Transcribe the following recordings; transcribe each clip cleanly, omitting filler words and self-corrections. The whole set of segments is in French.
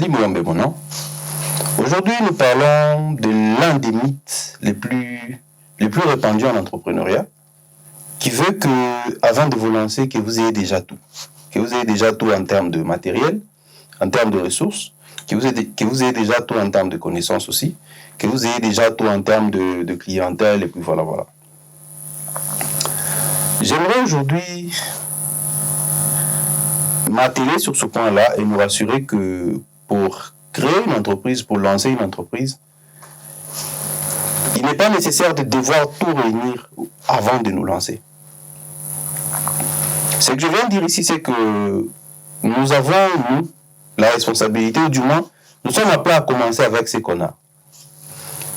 Ali Mouyambe, mon nom. Aujourd'hui, nous parlons de l'un des mythes les plus répandus en entrepreneuriat, qui veut que, avant de vous lancer, que vous ayez déjà tout. Que vous ayez déjà tout en termes de matériel, en termes de ressources, que vous ayez déjà tout en termes de connaissances aussi, que vous ayez déjà tout en termes de clientèle, et puis voilà. J'aimerais aujourd'hui m'atteler sur ce point-là et me rassurer que pour créer une entreprise, pour lancer une entreprise, il n'est pas nécessaire de devoir tout réunir avant de nous lancer. Ce que je viens de dire ici, c'est que nous avons, nous, la responsabilité, ou du moins, nous sommes appelés à commencer avec ce qu'on a.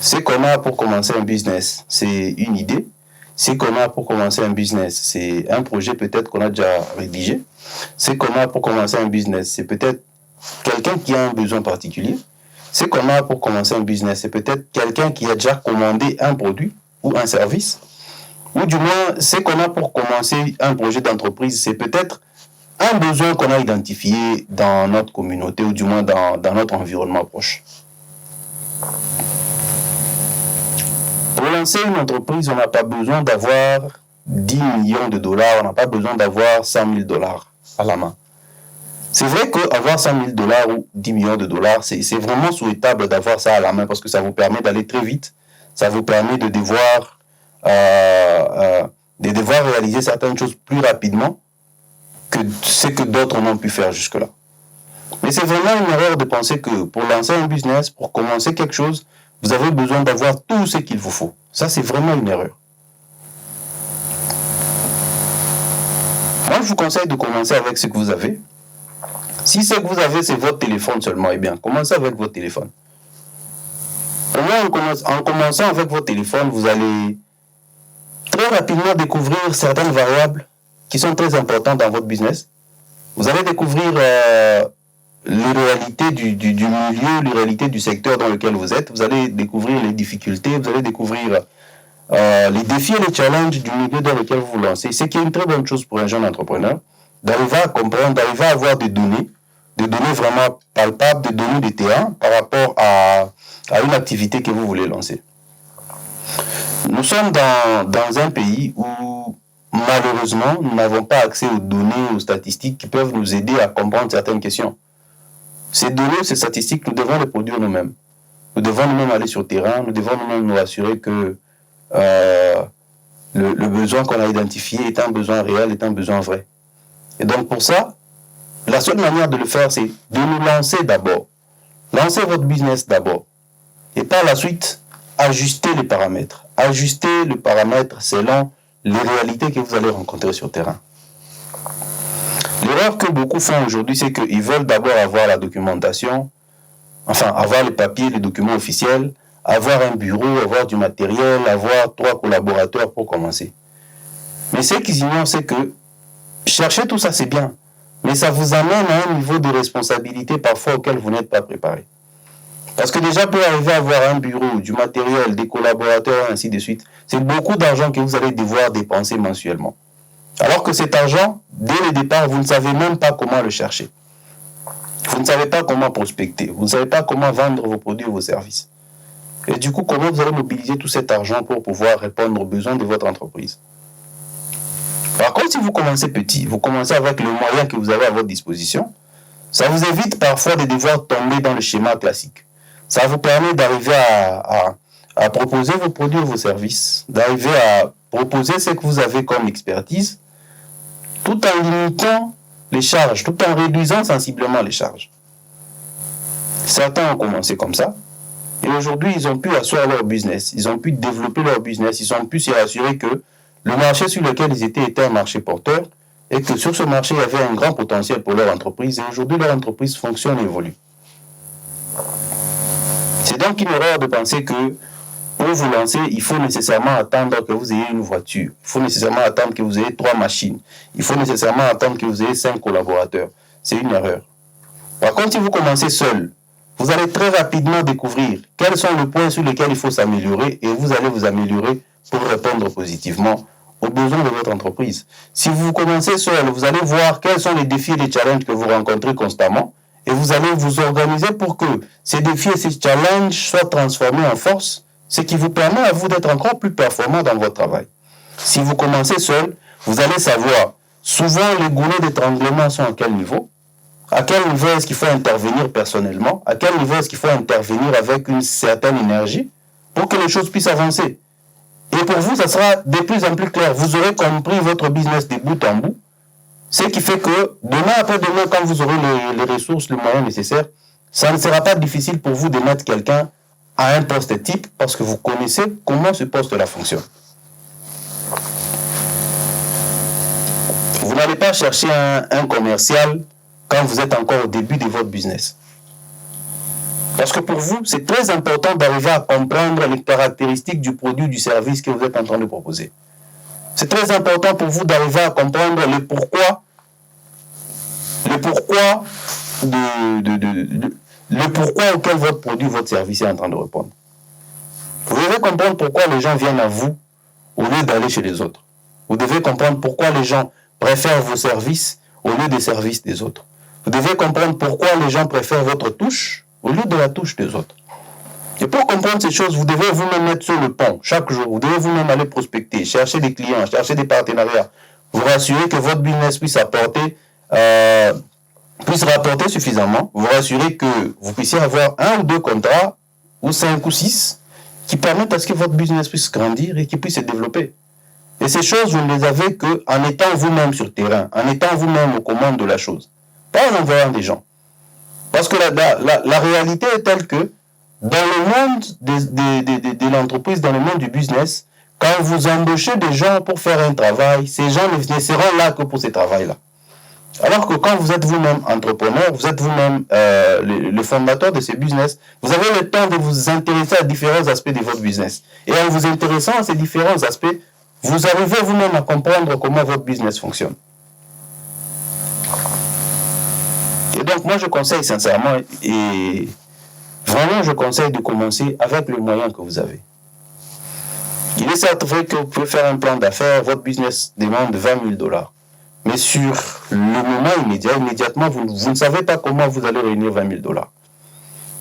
Ce qu'on a pour commencer un business, c'est une idée. Ce qu'on a pour commencer un business, c'est un projet peut-être qu'on a déjà rédigé. Ce qu'on a pour commencer un business, c'est peut-être quelqu'un qui a un besoin particulier. Ce qu'on a pour commencer un business, c'est peut-être quelqu'un qui a déjà commandé un produit ou un service. Ou du moins, ce qu'on a pour commencer un projet d'entreprise, c'est peut-être un besoin qu'on a identifié dans notre communauté ou du moins dans notre environnement proche. Pour lancer une entreprise, on n'a pas besoin d'avoir 10 millions de dollars, on n'a pas besoin d'avoir 100 000 dollars à la main. C'est vrai qu'avoir 100 000 dollars ou 10 millions de dollars, c'est vraiment souhaitable d'avoir ça à la main parce que ça vous permet d'aller très vite, ça vous permet de devoir réaliser certaines choses plus rapidement que ce que d'autres n'ont pu faire jusque-là. Mais c'est vraiment une erreur de penser que pour lancer un business, pour commencer quelque chose, vous avez besoin d'avoir tout ce qu'il vous faut. Ça, c'est vraiment une erreur. Moi, je vous conseille de commencer avec ce que vous avez. Si ce que vous avez, c'est votre téléphone seulement, eh bien, commencez avec votre téléphone. En commençant avec votre téléphone, vous allez très rapidement découvrir certaines variables qui sont très importantes dans votre business. Vous allez découvrir les réalités du milieu, les réalités du secteur dans lequel vous êtes. Vous allez découvrir les difficultés, vous allez découvrir les défis et les challenges du milieu dans lequel vous vous lancez. C'est qui est une très bonne chose pour un jeune entrepreneur, d'arriver à comprendre, d'arriver à avoir des données vraiment palpables, des données de terrain par rapport à une activité que vous voulez lancer. Nous sommes dans un pays où, malheureusement, nous n'avons pas accès aux données, aux statistiques qui peuvent nous aider à comprendre certaines questions. Ces données, ces statistiques, nous devons les produire nous-mêmes. Nous devons nous-mêmes aller sur le terrain, nous devons nous-mêmes nous assurer que le besoin qu'on a identifié est un besoin réel, est un besoin vrai. Et donc pour ça, la seule manière de le faire, c'est de nous lancer d'abord. Lancez votre business d'abord. Et par la suite, ajustez les paramètres. Ajustez le paramètre selon les réalités que vous allez rencontrer sur le terrain. L'erreur que beaucoup font aujourd'hui, c'est qu'ils veulent d'abord avoir la documentation, enfin avoir les papiers, les documents officiels, avoir un bureau, avoir du matériel, avoir 3 collaborateurs pour commencer. Mais ce qu'ils ignorent, c'est que chercher tout ça, c'est bien. Mais ça vous amène à un niveau de responsabilité parfois auquel vous n'êtes pas préparé. Parce que déjà, pour arriver à avoir un bureau, du matériel, des collaborateurs, ainsi de suite, c'est beaucoup d'argent que vous allez devoir dépenser mensuellement. Alors que cet argent, dès le départ, vous ne savez même pas comment le chercher. Vous ne savez pas comment prospecter. Vous ne savez pas comment vendre vos produits ou vos services. Et du coup, comment vous allez mobiliser tout cet argent pour pouvoir répondre aux besoins de votre entreprise. Par contre, si vous commencez petit, vous commencez avec le moyen que vous avez à votre disposition, ça vous évite parfois de devoir tomber dans le schéma classique. Ça vous permet d'arriver à proposer vos produits ou vos services, d'arriver à proposer ce que vous avez comme expertise, tout en limitant les charges, tout en réduisant sensiblement les charges. Certains ont commencé comme ça, et aujourd'hui, ils ont pu asseoir leur business, ils ont pu développer leur business, ils ont pu s'y assurer que le marché sur lequel ils étaient était un marché porteur, et que sur ce marché, il y avait un grand potentiel pour leur entreprise, et aujourd'hui, leur entreprise fonctionne et évolue. C'est donc une erreur de penser que pour vous lancer, il faut nécessairement attendre que vous ayez une voiture. Il faut nécessairement attendre que vous ayez 3 machines. Il faut nécessairement attendre que vous ayez 5 collaborateurs. C'est une erreur. Par contre, si vous commencez seul, vous allez très rapidement découvrir quels sont les points sur lesquels il faut s'améliorer et vous allez vous améliorer pour répondre positivement aux besoins de votre entreprise. Si vous commencez seul, vous allez voir quels sont les défis et les challenges que vous rencontrez constamment et vous allez vous organiser pour que ces défis et ces challenges soient transformés en force, ce qui vous permet à vous d'être encore plus performant dans votre travail. Si vous commencez seul, vous allez savoir, souvent les goulets d'étranglement sont à quel niveau? À quel niveau est-ce qu'il faut intervenir personnellement? À quel niveau est-ce qu'il faut intervenir avec une certaine énergie pour que les choses puissent avancer? Et pour vous, ça sera de plus en plus clair. Vous aurez compris votre business de bout en bout. Ce qui fait que demain après demain, quand vous aurez les ressources, les moyens nécessaires, ça ne sera pas difficile pour vous de mettre quelqu'un à un poste type parce que vous connaissez comment ce poste-là fonctionne. Vous n'allez pas chercher un commercial quand vous êtes encore au début de votre business. Parce que pour vous, c'est très important d'arriver à comprendre les caractéristiques du produit ou du service que vous êtes en train de proposer. C'est très important pour vous d'arriver à comprendre le pourquoi auquel votre produit, votre service est en train de répondre. Vous devez comprendre pourquoi les gens viennent à vous au lieu d'aller chez les autres. Vous devez comprendre pourquoi les gens préfèrent vos services au lieu des services des autres. Vous devez comprendre pourquoi les gens préfèrent votre touche au lieu de la touche des autres. Et pour comprendre ces choses, vous devez vous-même mettre sur le pont chaque jour. Vous devez vous-même aller prospecter, chercher des clients, chercher des partenariats. Vous rassurer que votre business puisse rapporter suffisamment. Vous rassurer que vous puissiez avoir 1 ou 2 contrats, ou 5 ou 6, qui permettent à ce que votre business puisse grandir et qu'il puisse se développer. Et ces choses, vous ne les avez qu'en étant vous-même sur le terrain, en étant vous-même aux commandes de la chose. Pas en envoyant des gens. Parce que la réalité est telle que dans le monde de l'entreprise, dans le monde du business, quand vous embauchez des gens pour faire un travail, ces gens ne seront là que pour ce travail-là. Alors que quand vous êtes vous-même entrepreneur, vous êtes vous-même le fondateur de ce business, vous avez le temps de vous intéresser à différents aspects de votre business. Et en vous intéressant à ces différents aspects, vous arrivez vous-même à comprendre comment votre business fonctionne. Et donc, moi, je conseille sincèrement, et vraiment, je conseille de commencer avec les moyens que vous avez. Il est certes vrai que vous pouvez faire un plan d'affaires, votre business demande 20 000 $. Mais sur le moment immédiatement, vous ne savez pas comment vous allez réunir 20 000 $.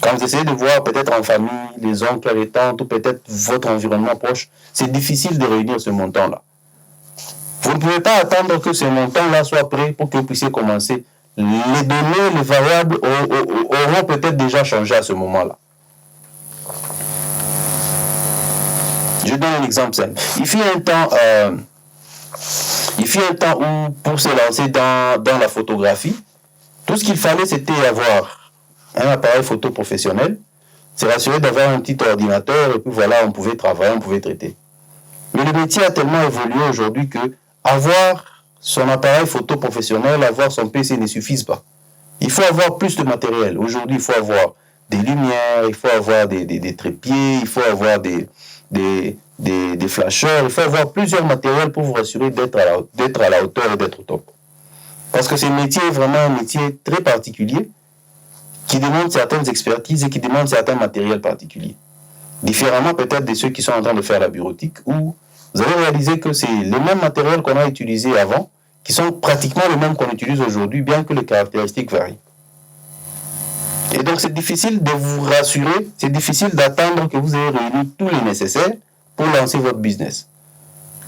Quand vous essayez de voir peut-être en famille, les oncles, les tantes, ou peut-être votre environnement proche, c'est difficile de réunir ce montant-là. Vous ne pouvez pas attendre que ce montant-là soit prêt pour que vous puissiez commencer. Les données, les variables auront peut-être déjà changé à ce moment-là. Je donne un exemple simple. Il fut un temps où, pour se lancer dans la photographie, tout ce qu'il fallait, c'était avoir un appareil photo professionnel, se rassurer d'avoir un petit ordinateur, et puis voilà, on pouvait travailler, on pouvait traiter. Mais le métier a tellement évolué aujourd'hui que avoir son appareil photo professionnel, avoir son PC ne suffisent pas. Il faut avoir plus de matériel. Aujourd'hui, il faut avoir des lumières, il faut avoir des trépieds, il faut avoir des flasheurs, il faut avoir plusieurs matériels pour vous rassurer d'être à la hauteur et d'être au top. Parce que ce métier est vraiment un métier très particulier qui demande certaines expertises et qui demande certains matériels particuliers. Différemment peut-être de ceux qui sont en train de faire la bureautique, où vous allez réaliser que c'est les mêmes matériels qu'on a utilisés avant, qui sont pratiquement les mêmes qu'on utilise aujourd'hui, bien que les caractéristiques varient. Et donc c'est difficile de vous rassurer, c'est difficile d'attendre que vous ayez réuni tous les nécessaires pour lancer votre business.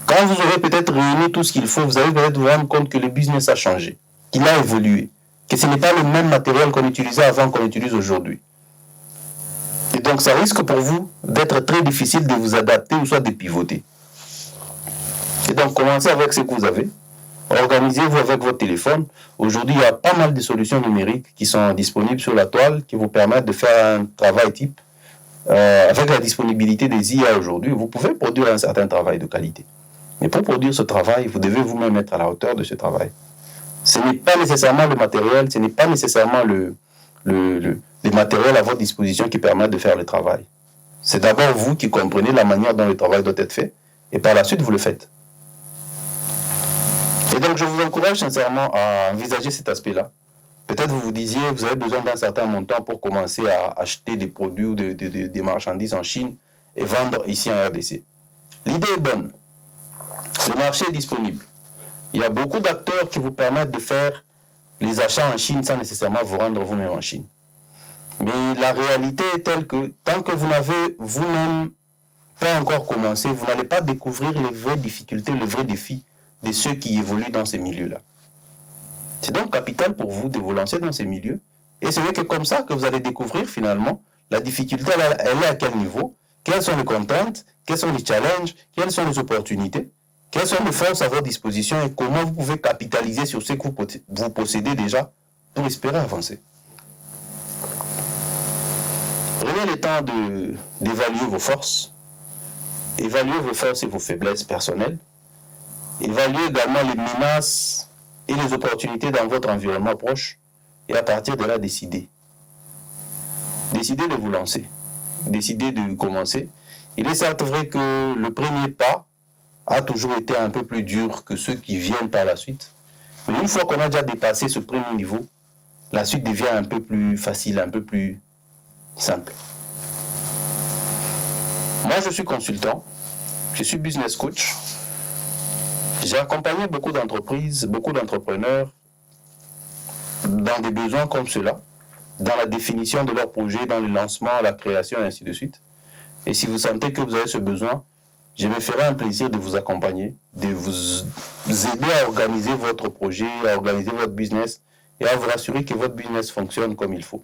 Quand vous aurez peut-être réuni tout ce qu'il faut, vous allez peut-être vous rendre compte que le business a changé, qu'il a évolué, que ce n'est pas le même matériel qu'on utilisait avant qu'on utilise aujourd'hui. Et donc ça risque pour vous d'être très difficile de vous adapter ou soit de pivoter. Et donc commencez avec ce que vous avez. Organisez-vous avec votre téléphone. Aujourd'hui, il y a pas mal de solutions numériques qui sont disponibles sur la toile qui vous permettent de faire un travail type. Avec la disponibilité des IA aujourd'hui, vous pouvez produire un certain travail de qualité. Mais pour produire ce travail, vous devez vous-même être à la hauteur de ce travail. Ce n'est pas nécessairement le matériel, ce n'est pas nécessairement les matériels à votre disposition qui permettent de faire le travail. C'est d'abord vous qui comprenez la manière dont le travail doit être fait, et par la suite, vous le faites. Et donc, je vous encourage sincèrement à envisager cet aspect-là. Peut-être vous vous disiez, vous avez besoin d'un certain montant pour commencer à acheter des produits ou des marchandises en Chine et vendre ici en RDC. L'idée est bonne. Le marché est disponible. Il y a beaucoup d'acteurs qui vous permettent de faire les achats en Chine sans nécessairement vous rendre vous-même en Chine. Mais la réalité est telle que tant que vous n'avez vous-même pas encore commencé, vous n'allez pas découvrir les vraies difficultés, les vrais défis de ceux qui évoluent dans ces milieux-là. C'est donc capital pour vous de vous lancer dans ces milieux. Et ce n'est que comme ça que vous allez découvrir finalement la difficulté, elle est à quel niveau, quelles sont les contraintes, quels sont les challenges, quelles sont les opportunités, quelles sont les forces à votre disposition et comment vous pouvez capitaliser sur ce que vous possédez déjà pour espérer avancer. Prenez le temps d'évaluer vos forces, évaluer vos forces et vos faiblesses personnelles, évaluer également les menaces et les opportunités dans votre environnement proche et à partir de là, décidez. Décidez de vous lancer, décidez de commencer. Il est certes vrai que le premier pas a toujours été un peu plus dur que ceux qui viennent par la suite. Mais une fois qu'on a déjà dépassé ce premier niveau, la suite devient un peu plus facile, un peu plus simple. Moi, je suis consultant, je suis business coach. J'ai accompagné beaucoup d'entreprises, beaucoup d'entrepreneurs dans des besoins comme cela, dans la définition de leur projet, dans le lancement, la création, et ainsi de suite. Et si vous sentez que vous avez ce besoin, je me ferai un plaisir de vous accompagner, de vous aider à organiser votre projet, à organiser votre business et à vous rassurer que votre business fonctionne comme il faut.